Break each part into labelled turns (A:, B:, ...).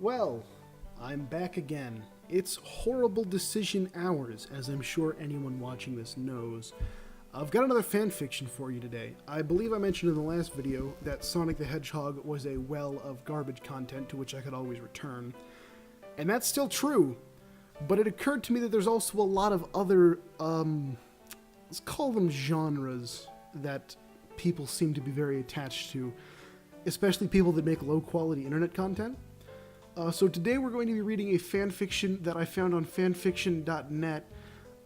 A: Well, I'm back again. It's horrible decision hours, as I'm sure anyone watching this knows. I've got another fanfiction for you today. I believe I mentioned in the last video that Sonic the Hedgehog was a well of garbage content to which I could always return. And that's still true, but it occurred to me that there's also a lot of other, let's call them genres, that people seem to be very attached to, especially people that make low-quality internet content. So today we're going to be reading a fanfiction that I found on fanfiction.net.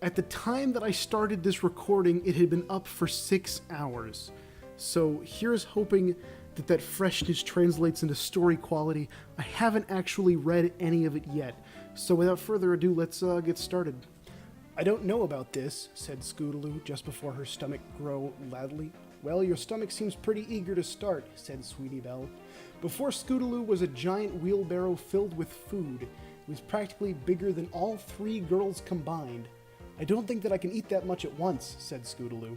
A: At the time that I started this recording, it had been up for 6 hours. So here's hoping that that freshness translates into story quality. I haven't actually read any of it yet. So without further ado, let's get started. "I don't know about this," said Feedeloo just before her stomach grew loudly. "Well, your stomach seems pretty eager to start," said Sweetie Belle. Before Feedeloo was a giant wheelbarrow filled with food. It was practically bigger than all 3 girls combined. "I don't think that I can eat that much at once," said Feedeloo.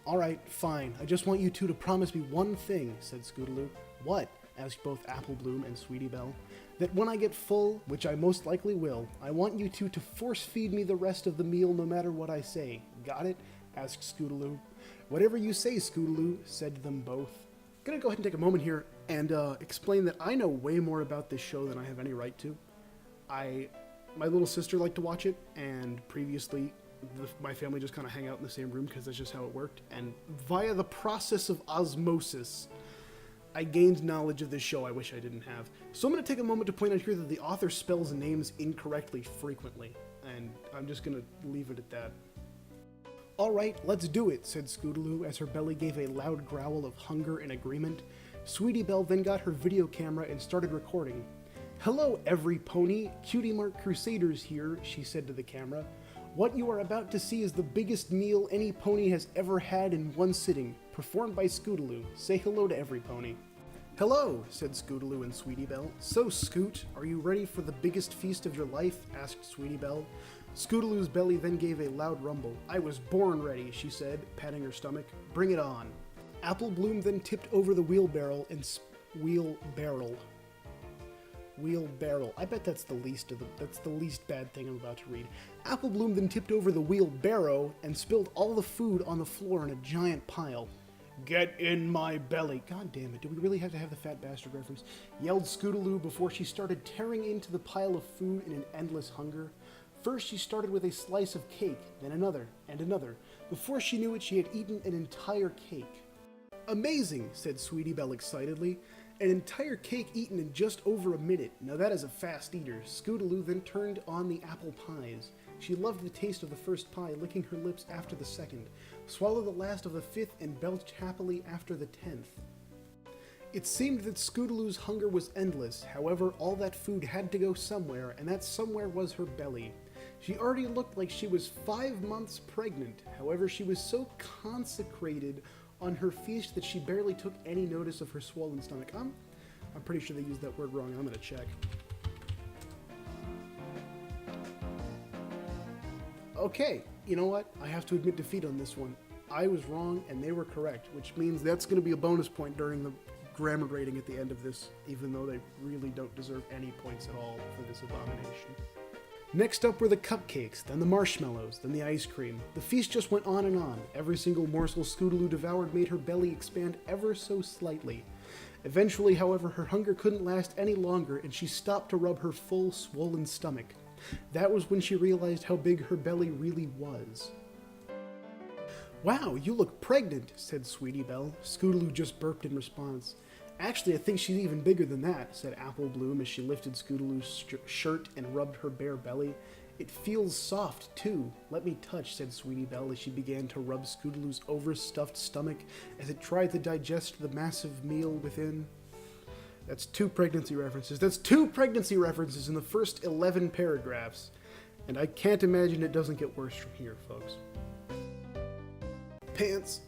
A: "Alright, fine. I just want you two to promise me one thing," said Feedeloo. "What?" asked both Apple Bloom and Sweetie Belle. "That when I get full, which I most likely will, I want you two to force feed me the rest of the meal no matter what I say. Got it?" asked Feedeloo. "Whatever you say, Feedeloo," said them both. I'm gonna go ahead and take a moment here and explain that I know way more about this show than I have any right to. My little sister liked to watch it, and previously my family just kind of hang out in the same room because that's just how it worked. And via the process of osmosis, I gained knowledge of this show I wish I didn't have. So I'm going to take a moment to point out here that the author spells names incorrectly frequently, and I'm just going to leave it at that. "Alright, let's do it," said Feedeloo as her belly gave a loud growl of hunger and agreement. Sweetie Belle then got her video camera and started recording. "Hello, every pony. Cutie Mark Crusaders here," she said to the camera. "What you are about to see is the biggest meal any pony has ever had in one sitting, performed by Feedeloo. Say hello to every pony." "Hello," said Feedeloo and Sweetie Belle. "So, Scoot, are you ready for the biggest feast of your life?" asked Sweetie Belle. Feedeloo's belly then gave a loud rumble. "I was born ready," she said, patting her stomach. "Bring it on." Apple Bloom then tipped over the wheelbarrow and wheelbarrel. I bet that's the least bad thing I'm about to read. Apple Bloom then tipped over the wheelbarrow and spilled all the food on the floor in a giant pile. "Get in my belly." God damn it, do we really have to have the fat bastard reference? Yelled Feedeloo before she started tearing into the pile of food in an endless hunger. First she started with a slice of cake, then another, and another. Before she knew it, she had eaten an entire cake. "Amazing," said Sweetie Belle excitedly. "An entire cake eaten in just over a minute. Now that is a fast eater." Feedeloo then turned on the apple pies. She loved the taste of the first pie, licking her lips after the second, swallowed the last of the 5th, and belched happily after the 10th. It seemed that Feedeloo's hunger was endless. However, all that food had to go somewhere, and that somewhere was her belly. She already looked like she was 5 months pregnant. However, she was so consecrated on her feast that she barely took any notice of her swollen stomach. I'm pretty sure they used that word wrong. I'm gonna check. Okay, you know what? I have to admit defeat on this one. I was wrong and they were correct, which means that's gonna be a bonus point during the grammar rating at the end of this, even though they really don't deserve any points at all for this abomination. Next up were the cupcakes, then the marshmallows, then the ice cream. The feast just went on and on. Every single morsel Feedeloo devoured made her belly expand ever so slightly. Eventually, however, her hunger couldn't last any longer and she stopped to rub her full, swollen stomach. That was when she realized how big her belly really was. "Wow, you look pregnant," said Sweetie Belle. Feedeloo just burped in response. "Actually, I think she's even bigger than that," said Apple Bloom as she lifted Feedeloo's shirt and rubbed her bare belly. "It feels soft, too. Let me touch," said Sweetie Belle as she began to rub Feedeloo's overstuffed stomach as it tried to digest the massive meal within. That's 2 pregnancy references. That's 2 pregnancy references in the first 11 paragraphs. And I can't imagine it doesn't get worse from here, folks. "Pants.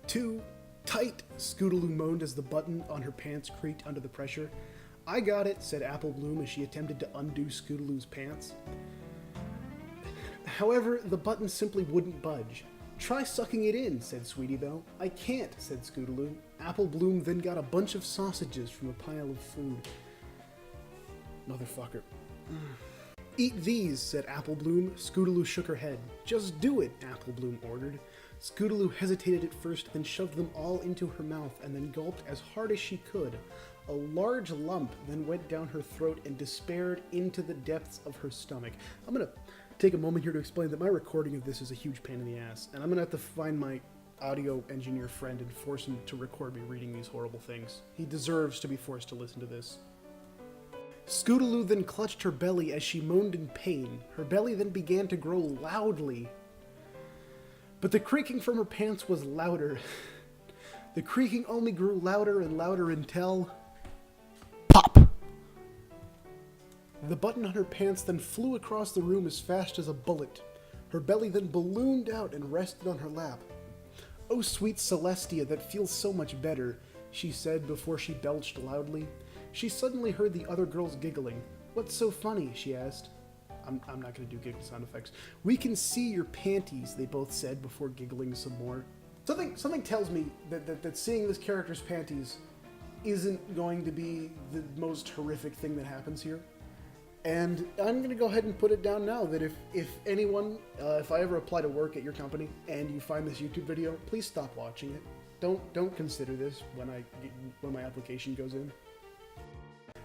A: Too tight," Feedeloo moaned as the button on her pants creaked under the pressure. "I got it," said Apple Bloom as she attempted to undo Feedeloo's pants. However, the button simply wouldn't budge. "Try sucking it in," said Sweetie Belle. "I can't," said Feedeloo. Apple Bloom then got a bunch of sausages from a pile of food. Motherfucker. Eat these, said Apple Bloom. Feedeloo shook her head. Just do it, Apple Bloom ordered. Feedeloo hesitated at first, then shoved them all into her mouth and then gulped as hard as she could. A large lump then went down her throat and despaired into the depths of her stomach. I'm gonna take a moment here to explain that my recording of this is a huge pain in the ass, and I'm gonna have to find my audio engineer friend and force him to record me reading these horrible things. He deserves to be forced to listen to this. Feedeloo then clutched her belly as she moaned in pain. Her belly then began to grow loudly. But the creaking from her pants was louder. The creaking only grew louder and louder until... pop! The button on her pants then flew across the room as fast as a bullet. Her belly then ballooned out and rested on her lap. "Oh, sweet Celestia, that feels so much better," she said before she belched loudly. She suddenly heard the other girls giggling. "What's so funny?" she asked. I'm not going to do giggle sound effects. "We can see your panties," they both said before giggling some more. Something tells me that seeing this character's panties isn't going to be the most horrific thing that happens here. And I'm going to go ahead and put it down now that if anyone, if I ever apply to work at your company and you find this YouTube video, please stop watching it. Don't consider this when my application goes in.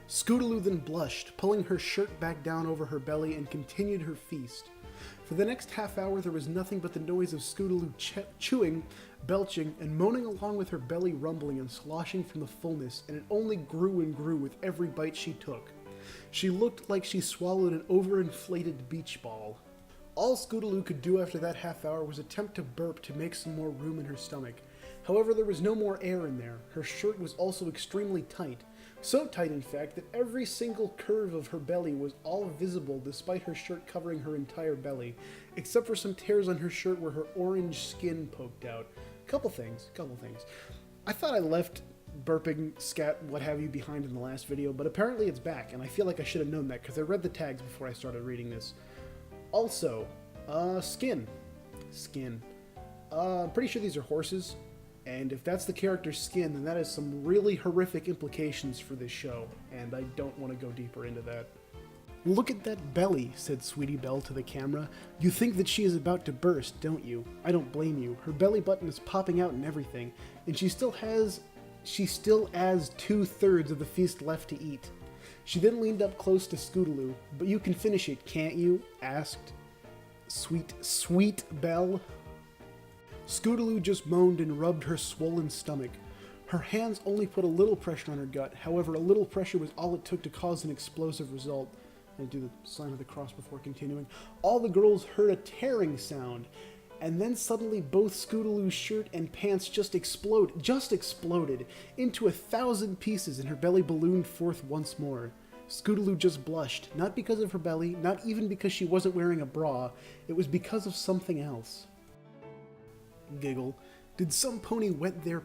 A: Feedeloo then blushed, pulling her shirt back down over her belly and continued her feast. For the next half hour there was nothing but the noise of Feedeloo chewing, belching, and moaning along with her belly rumbling and sloshing from the fullness, and it only grew and grew with every bite she took. She looked like she swallowed an overinflated beach ball. All Feedeloo could do after that half hour was attempt to burp to make some more room in her stomach. However, there was no more air in there. Her shirt was also extremely tight. So tight, in fact, that every single curve of her belly was all visible despite her shirt covering her entire belly, except for some tears on her shirt where her orange skin poked out. Couple things. I thought I left burping, scat, what have you behind in the last video, but apparently it's back, and I feel like I should have known that because I read the tags before I started reading this. Also, skin. I'm pretty sure these are horses. And if that's the character's skin, then that has some really horrific implications for this show, and I don't want to go deeper into that. "Look at that belly," said Sweetie Belle to the camera. "You think that she is about to burst, don't you? I don't blame you. Her belly button is popping out and everything, and she still has 2/3 of the feast left to eat." She then leaned up close to Feedeloo. "But you can finish it, can't you?" asked Sweet Belle. Feedeloo just moaned and rubbed her swollen stomach. Her hands only put a little pressure on her gut, however a little pressure was all it took to cause an explosive result. I do the sign of the cross before continuing. All the girls heard a tearing sound, and then suddenly both Feedeloo's shirt and pants just exploded into 1,000 pieces, and her belly ballooned forth once more. Feedeloo just blushed, not because of her belly, not even because she wasn't wearing a bra, it was because of something else. Giggle. Did some pony wet their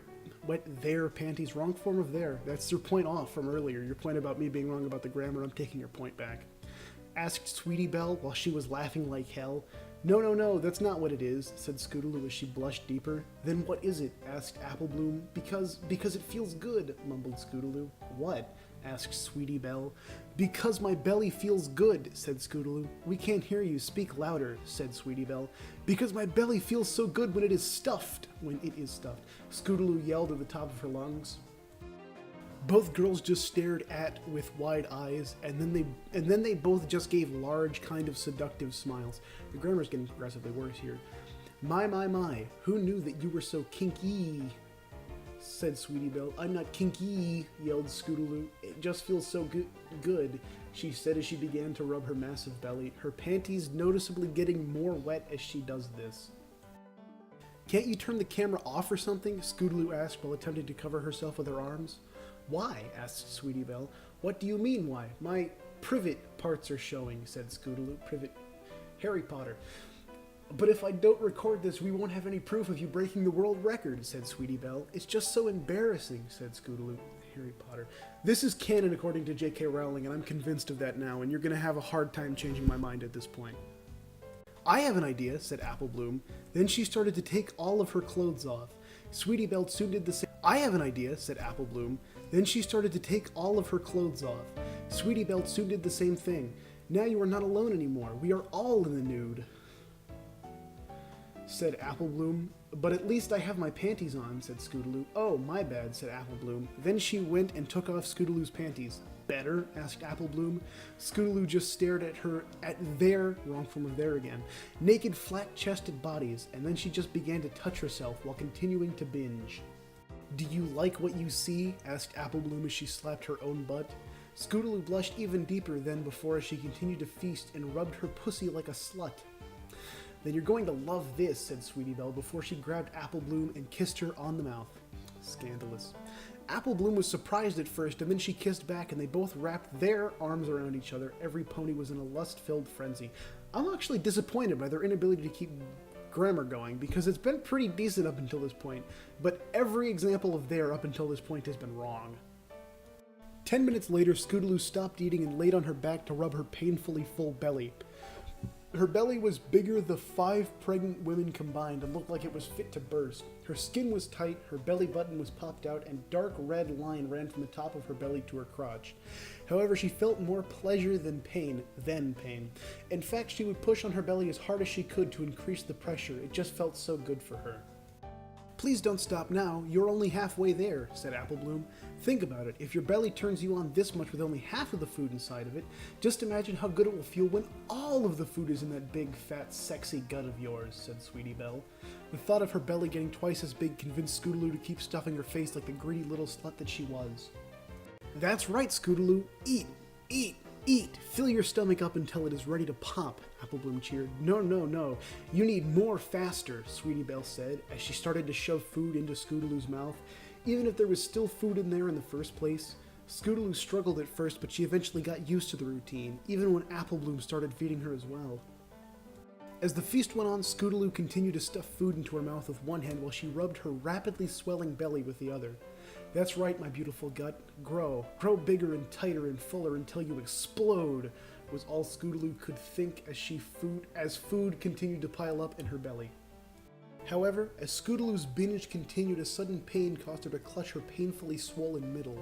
A: panties? Wrong form of their. That's your point off from earlier. Your point about me being wrong about the grammar, I'm taking your point back. Asked Sweetie Belle while she was laughing like hell. No, that's not what it is, said Feedeloo as she blushed deeper. Then what is it? Asked Apple Bloom. Because it feels good, mumbled Feedeloo. What? Asked Sweetie Belle. Because my belly feels good, said Feedeloo. We can't hear you. Speak louder, said Sweetie Belle. Because my belly feels so good when it is stuffed. Feedeloo yelled at the top of her lungs. Both girls just stared at with wide eyes, and then they both just gave large, kind of seductive smiles. The grammar's getting progressively worse here. My, who knew that you were so kinky? Said Sweetie Belle. I'm not kinky, yelled Feedeloo. It just feels so good, she said as she began to rub her massive belly, her panties noticeably getting more wet as she does this. Can't you turn the camera off or something? Feedeloo asked while attempting to cover herself with her arms. Why? Asked Sweetie Belle. What do you mean why? My privet parts are showing, said Feedeloo. Privet. Harry Potter. But if I don't record this, we won't have any proof of you breaking the world record, said Sweetie Belle. It's just so embarrassing, said Feedeloo. Harry Potter. This is canon according to J.K. Rowling, and I'm convinced of that now, and you're going to have a hard time changing my mind at this point. I have an idea, said Apple Bloom. Then she started to take all of her clothes off. Sweetie Belle soon did the same. I have an idea, said Apple Bloom. Then she started to take all of her clothes off. Sweetie Belle soon did the same thing. Now you are not alone anymore. We are all in the nude, said Apple Bloom. But at least I have my panties on, said Feedeloo. Oh, my bad, said Apple Bloom. Then she went and took off Feedeloo's panties. Better? Asked Apple Bloom. Feedeloo just stared at her, at their, wrong form of their again, naked, flat-chested bodies, and then she just began to touch herself while continuing to binge. Do you like what you see? Asked Apple Bloom as she slapped her own butt. Feedeloo blushed even deeper than before as she continued to feast and rubbed her pussy like a slut. Then you're going to love this, said Sweetie Belle before she grabbed Apple Bloom and kissed her on the mouth. Scandalous. Apple Bloom was surprised at first, and then she kissed back, and they both wrapped their arms around each other. Every pony was in a lust-filled frenzy. I'm actually disappointed by their inability to keep grammar going, because it's been pretty decent up until this point, but every example of there up until this point has been wrong. 10 minutes later, Feedeloo stopped eating and laid on her back to rub her painfully full belly. Her belly was bigger than 5 pregnant women combined and looked like it was fit to burst. Her skin was tight, her belly button was popped out, and dark red line ran from the top of her belly to her crotch. However, she felt more pleasure than pain. In fact, she would push on her belly as hard as she could to increase the pressure. It just felt so good for her. Please don't stop now, you're only halfway there, said Apple Bloom. Think about it, if your belly turns you on this much with only half of the food inside of it, just imagine how good it will feel when all of the food is in that big, fat, sexy gut of yours, said Sweetie Belle. The thought of her belly getting twice as big convinced Feedeloo to keep stuffing her face like the greedy little slut that she was. That's right, Feedeloo, eat, eat, eat, fill your stomach up until it is ready to pop, Apple Bloom cheered. No, no, no, you need more faster, Sweetie Belle said, as she started to shove food into Feedeloo's mouth. Even if there was still food in there in the first place, Feedeloo struggled at first, but she eventually got used to the routine, even when Apple Bloom started feeding her as well. As the feast went on, Feedeloo continued to stuff food into her mouth with one hand while she rubbed her rapidly swelling belly with the other. That's right, my beautiful gut. Grow. Grow bigger and tighter and fuller until you explode, was all Feedeloo could think as food continued to pile up in her belly. However, as Feedeloo's binge continued, a sudden pain caused her to clutch her painfully swollen middle.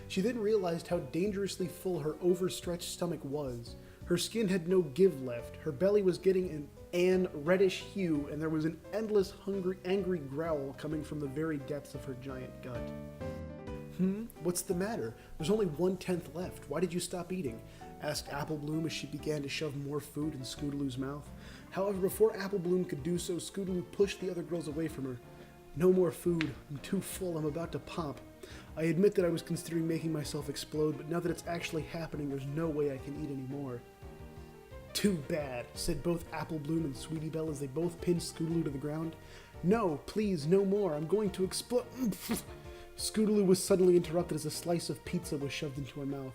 A: She then realized how dangerously full her overstretched stomach was. Her skin had no give left, her belly was getting an reddish hue, and there was an endless angry growl coming from the very depths of her giant gut. What's the matter? There's only 1/10 left. Why did you stop eating? Asked Apple Bloom as she began to shove more food in Feedeloo's mouth. However, before Apple Bloom could do so, Feedeloo pushed the other girls away from her. No more food. I'm too full. I'm about to pop. I admit that I was considering making myself explode, but now that it's actually happening, there's no way I can eat anymore. Too bad, said both Apple Bloom and Sweetie Belle as they both pinned Feedeloo to the ground. No, please, no more. I'm going to explode. Feedeloo was suddenly interrupted as a slice of pizza was shoved into her mouth.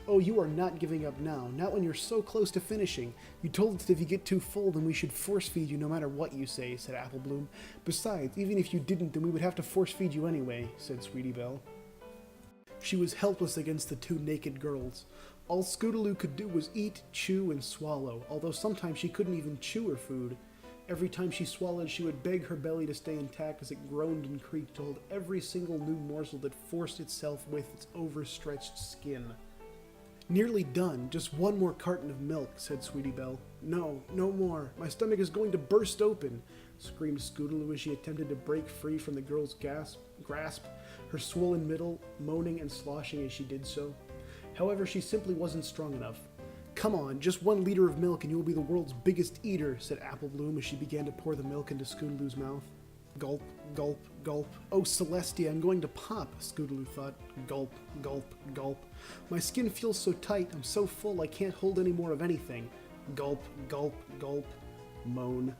A: Oh, you are not giving up now, not when you're so close to finishing. You told us that if you get too full, then we should force feed you no matter what you say, said Apple Bloom. Besides, even if you didn't, then we would have to force feed you anyway, said Sweetie Belle. She was helpless against the two naked girls. All Feedeloo could do was eat, chew, and swallow, although sometimes she couldn't even chew her food. Every time she swallowed, she would beg her belly to stay intact as it groaned and creaked to hold every single new morsel that forced itself with its overstretched skin. Nearly done. Just one more carton of milk, said Sweetie Belle. No, no more. My stomach is going to burst open, screamed Feedeloo as she attempted to break free from the girl's grasp, her swollen middle moaning and sloshing as she did so. However, she simply wasn't strong enough. Come on, just 1 liter of milk and you will be the world's biggest eater, said Apple Bloom as she began to pour the milk into Feedeloo's mouth. Gulp, gulp, gulp. Oh, Celestia, I'm going to pop, Feedeloo thought. Gulp, gulp, gulp. My skin feels so tight, I'm so full I can't hold any more of anything. Gulp, gulp, gulp. Moan.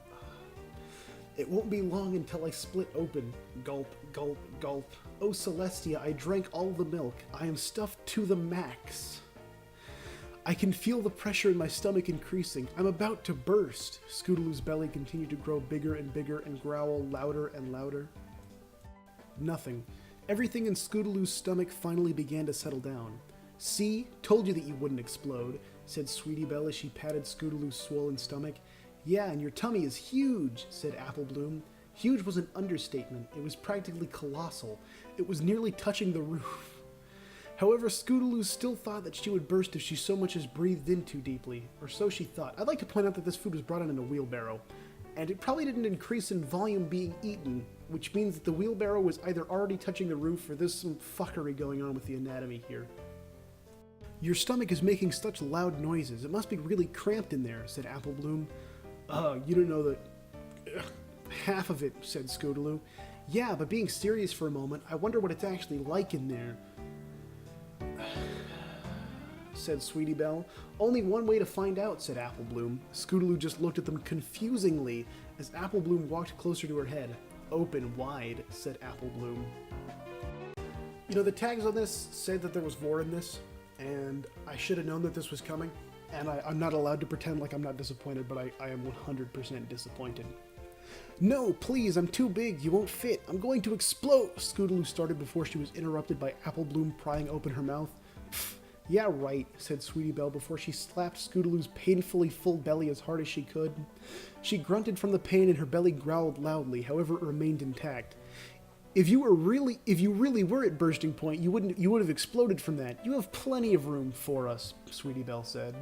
A: It won't be long until I split open. Gulp, gulp, gulp. Oh, Celestia, I drank all the milk. I am stuffed to the max. I can feel the pressure in my stomach increasing. I'm about to burst. Feedeloo's belly continued to grow bigger and bigger and growl louder and louder. Nothing. Everything in Feedeloo's stomach finally began to settle down. See? Told you that you wouldn't explode, said Sweetie Belle as she patted Feedeloo's swollen stomach. Yeah, and your tummy is huge, said Apple Bloom. Huge was an understatement. It was practically colossal. It was nearly touching the roof. However, Feedeloo still thought that she would burst if she so much as breathed in too deeply, or so she thought. I'd like to point out that this food was brought in a wheelbarrow, and it probably didn't increase in volume being eaten, which means that the wheelbarrow was either already touching the roof or there's some fuckery going on with the anatomy here. Your stomach is making such loud noises. It must be really cramped in there, said Apple Bloom. You don't know that... half of it, said Feedeloo. Yeah, but being serious for a moment, I wonder what it's actually like in there, said Sweetie Belle. Only one way to find out, said Apple Bloom. Feedeloo just looked at them confusingly as Apple Bloom walked closer to her head. Open wide, said Apple Bloom. You know, the tags on this said that there was vore in this, and I should have known that this was coming, and I'm not allowed to pretend like I'm not disappointed, but I am 100% disappointed. No, please, I'm too big, you won't fit, I'm going to explode, Feedeloo started before she was interrupted by Apple Bloom prying open her mouth. Yeah, right, said Sweetie Belle before she slapped Feedeloo's painfully full belly as hard as she could. She grunted from the pain and her belly growled loudly, however it remained intact. If you really were at bursting point, you would have exploded from that. You have plenty of room for us, Sweetie Belle said.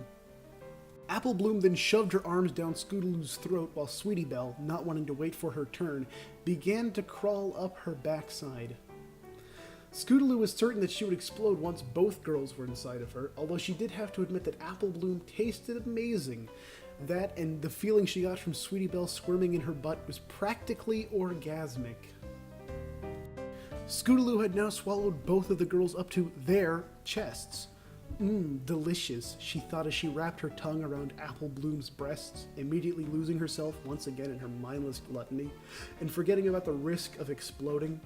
A: Apple Bloom then shoved her arms down Feedeloo's throat while Sweetie Belle, not wanting to wait for her turn, began to crawl up her backside. Feedeloo was certain that she would explode once both girls were inside of her, although she did have to admit that Apple Bloom tasted amazing. That and the feeling she got from Sweetie Belle squirming in her butt was practically orgasmic. Feedeloo had now swallowed both of the girls up to their chests. Delicious, she thought as she wrapped her tongue around Apple Bloom's breasts, immediately losing herself once again in her mindless gluttony, and forgetting about the risk of exploding.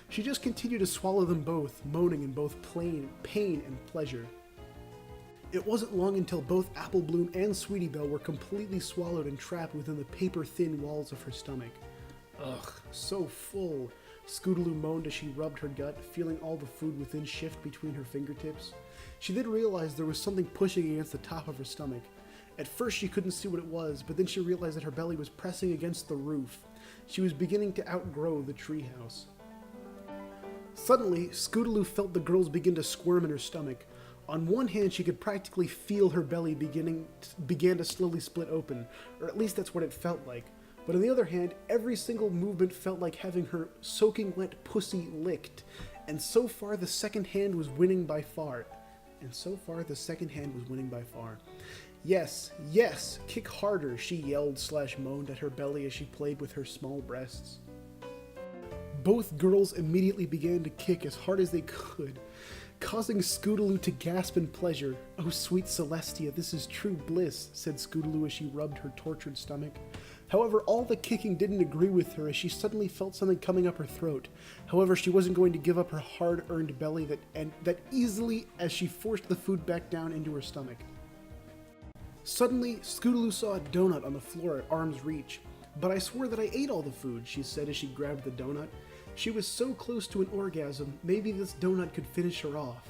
A: She just continued to swallow them both, moaning in both pain and pleasure. It wasn't long until both Apple Bloom and Sweetie Belle were completely swallowed and trapped within the paper-thin walls of her stomach. Ugh, so full. Feedeloo moaned as she rubbed her gut, feeling all the food within shift between her fingertips. She then realized there was something pushing against the top of her stomach. At first she couldn't see what it was, but then she realized that her belly was pressing against the roof. She was beginning to outgrow the treehouse. Suddenly, Feedeloo felt the girls begin to squirm in her stomach. On one hand, she could practically feel her belly began to slowly split open, or at least that's what it felt like. But on the other hand, every single movement felt like having her soaking wet pussy licked, and so far the second hand was winning by far. Yes, yes, kick harder, she yelled/moaned at her belly as she played with her small breasts. Both girls immediately began to kick as hard as they could, causing Feedeloo to gasp in pleasure. Oh, sweet Celestia, this is true bliss, said Feedeloo as she rubbed her tortured stomach. However, all the kicking didn't agree with her as she suddenly felt something coming up her throat. However, she wasn't going to give up her hard-earned belly that easily as she forced the food back down into her stomach. Suddenly, Feedeloo saw a donut on the floor at arm's reach. But I swore that I ate all the food, she said as she grabbed the donut. She was so close to an orgasm, maybe this donut could finish her off.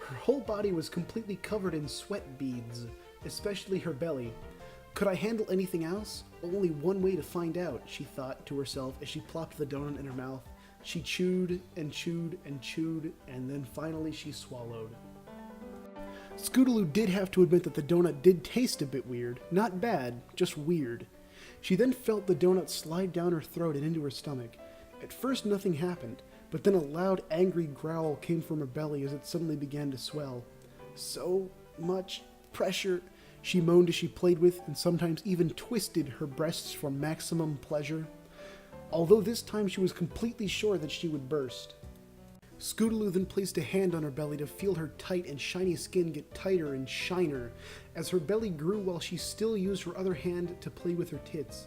A: Her whole body was completely covered in sweat beads, especially her belly. Could I handle anything else? Only one way to find out, she thought to herself as she plopped the donut in her mouth. She chewed and chewed and chewed, and then finally she swallowed. Feedeloo did have to admit that the donut did taste a bit weird. Not bad, just weird. She then felt the donut slide down her throat and into her stomach. At first nothing happened, but then a loud angry growl came from her belly as it suddenly began to swell. So much pressure, she moaned as she played with and sometimes even twisted her breasts for maximum pleasure. Although this time she was completely sure that she would burst. Feedeloo then placed a hand on her belly to feel her tight and shiny skin get tighter and shiner as her belly grew while she still used her other hand to play with her tits.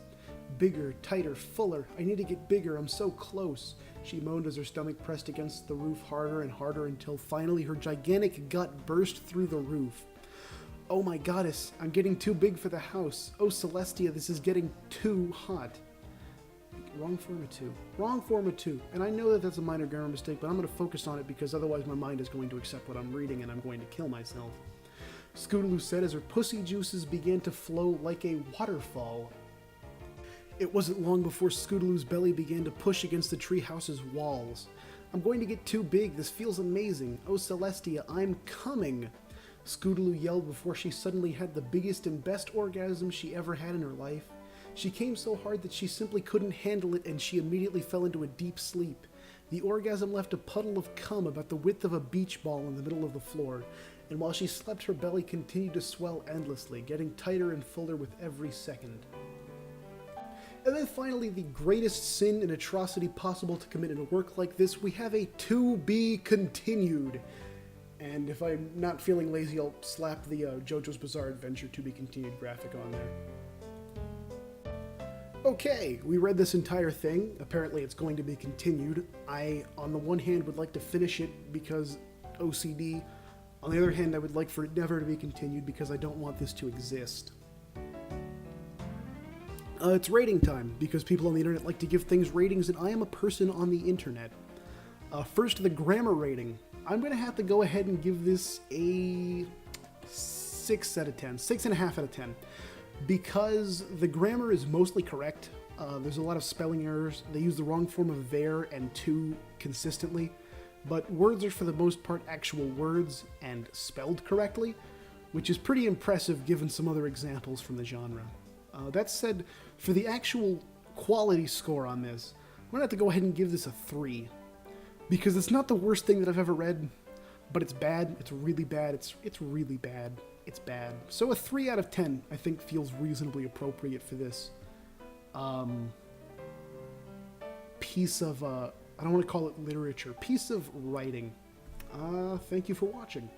A: Bigger, tighter, fuller, I need to get bigger, I'm so close, she moaned as her stomach pressed against the roof harder and harder until finally her gigantic gut burst through the roof. Oh my goddess, I'm getting too big for the house. Oh Celestia, this is getting too hot. Wrong form of two. And I know that that's a minor grammar mistake, but I'm going to focus on it because otherwise my mind is going to accept what I'm reading and I'm going to kill myself. Feedeloo said as her pussy juices began to flow like a waterfall. It wasn't long before Feedeloo's belly began to push against the treehouse's walls. I'm going to get too big. This feels amazing. Oh, Celestia, I'm coming. Feedeloo yelled before she suddenly had the biggest and best orgasm she ever had in her life. She came so hard that she simply couldn't handle it, and she immediately fell into a deep sleep. The orgasm left a puddle of cum about the width of a beach ball in the middle of the floor, and while she slept, her belly continued to swell endlessly, getting tighter and fuller with every second. And then finally, the greatest sin and atrocity possible to commit in a work like this, we have a to be continued. And if I'm not feeling lazy, I'll slap the JoJo's Bizarre Adventure to be continued graphic on there. Okay, we read this entire thing. Apparently it's going to be continued. I, on the one hand, would like to finish it because OCD. On the other hand, I would like for it never to be continued because I don't want this to exist. It's rating time, because people on the internet like to give things ratings, and I am a person on the internet. First, the grammar rating. I'm going to have to go ahead and give this a 6 out of 10. 6.5 out of 10. Because the grammar is mostly correct. There's a lot of spelling errors. They use the wrong form of vere and to consistently. But words are for the most part actual words and spelled correctly, which is pretty impressive given some other examples from the genre. That said, for the actual quality score on this, I'm going to have to go ahead and give this a 3. Because it's not the worst thing that I've ever read, but it's bad. It's really bad. It's really bad. It's bad. So a 3 out of 10, I think, feels reasonably appropriate for this piece of, I don't want to call it literature, piece of writing. Thank you for watching.